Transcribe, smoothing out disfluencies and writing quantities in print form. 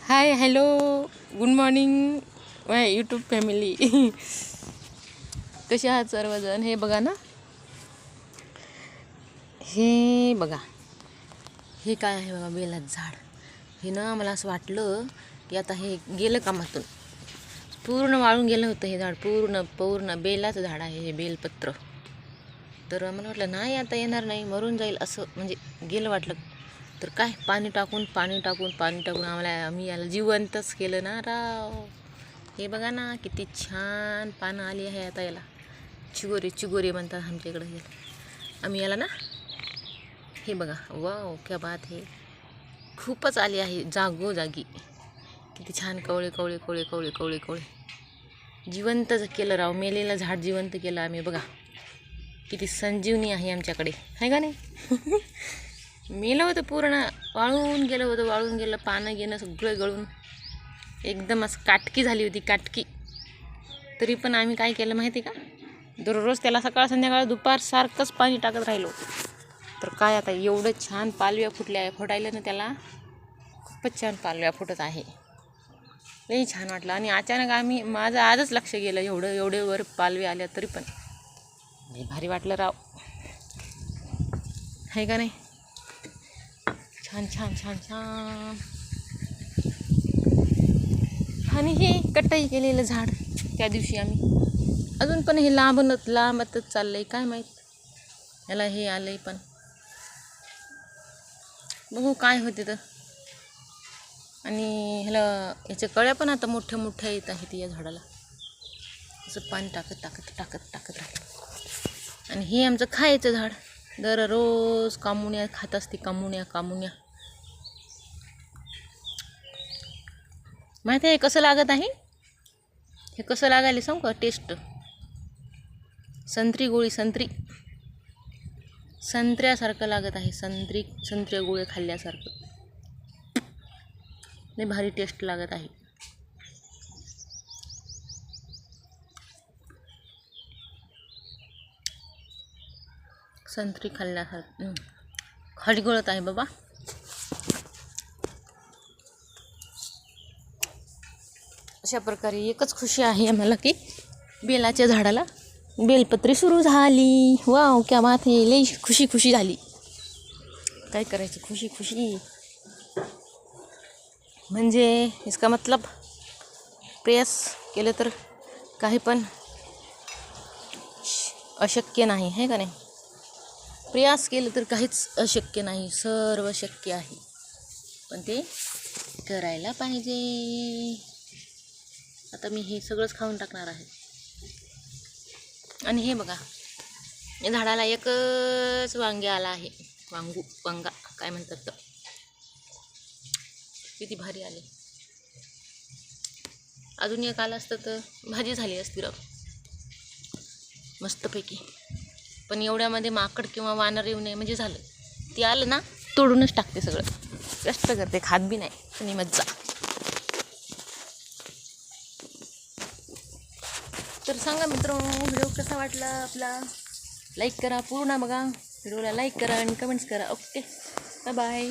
Hi hello good morning माय YouTube family. कसे आहात सर्वजण? हे बघा ना, हे बघा, हे काय आहे बघा, बेलाचं झाड. हे ना मला असं वाटलं की आता हे गेलं कामातून, पूर्ण वाळून गेलं होतं हे झाड. पूर्ण पूर्ण बेलाचं झाड आहे हे, बेलपत्र. तर मला वाटलं नाही आता येणार नाही, मरून जाईल असं, म्हणजे गेलं वाटलं. तर काय, पाणी टाकून आम्ही याला जिवंतच केलं ना राव. हे बघा ना, किती छान पानं आली आहे आता याला. चिगोरी म्हणतात आमच्या इकडं हे. आम्ही याला ना, हे बघा, वाव क्या बात है, खूपच आली आहे जागोजागी. किती छान कवळे जिवंत केलं राव. मेलेलं झाड जिवंत केलं आम्ही. बघा किती संजीवनी आहे आमच्याकडे, आहे का नाही? मेलं होतं पूर्ण, वाळून गेलं, पानं गेलं सगळं गळून, एकदम असं काटकी झाली होती, काटकी. तरी पण आम्ही काय केलं माहिती का, दररोज त्याला सकाळ संध्याकाळ दुपार सारखंच पाणी टाकत राहिलो. तर काय आता एवढं छान पालव्या फुटायला ना त्याला, खूपच छान पालव्या फुटत आहे. लई छान वाटलं. आणि अचानक माझं आजच लक्ष गेलं, एवढे वर पालव्या आल्या. तरी पण लई भारी वाटलं राव, आहे का नाही? छान. आणि हे कटाई केलेलं झाड त्या दिवशी आम्ही, अजून पण हे लांबतच चाललंय, काय माहीत याला हे आलंय. पण बघू काय होते तर. आणि याच्या कळ्या पण आता मोठ्या येत आहेत या झाडाला. असं पाणी टाकत राहील. आणि हे आमचं खायचं झाड. दररोज कामुण्या खात असते, कामुण्या. माहिती आहे कसं लागत आहे हे? कसं लागायला सांगू का टेस्ट? संत्री गोळी, संत्र्यासारखं लागत आहे. संत्र्या गोळी खाल्ल्यासारखं. लई भारी टेस्ट लागत आहे. संत्री खाल्ल्यासारखं खडगळत आहे बाबा. अशा प्रकारे एकच खुशी आहे आम्हाला की बेलाच्या झाडाला बेलपत्री सुरू झाली. वाव क्या बात है, लई खुशी झाली. काय करायचं, खुशी म्हणजे इसका मतलब प्रयास केलं तर काही पण अशक्य नाही, आहे का नाही? प्रयास केलं तर काहीच अशक्य नाही, सर्व शक्य आहे. पण ते करायला पाहिजे. आता मी हे सगळंच खाऊन टाकणार आहे. आणि हे बघा, या झाडाला एकच वांगे आला आहे. वांगा काय म्हणतात तर. किती भारी आले. अजून एक आलं असतं तर भाजी झाली असती राव मस्तपैकी. पण एवढ्यामध्ये माकड किंवा वानर येऊ नये म्हणजे झालं. ती आलं ना, तोडूनच टाकते सगळं. कष्ट करते, खात बी नाही. आणि मज्जा. तर सांगा मित्रांनो, व्हिडिओ कसा वाटला आपला? लाईक करा, पूर्ण बघा व्हिडिओला, लाईक करा आणि कमेंट्स करा. Okay, bye.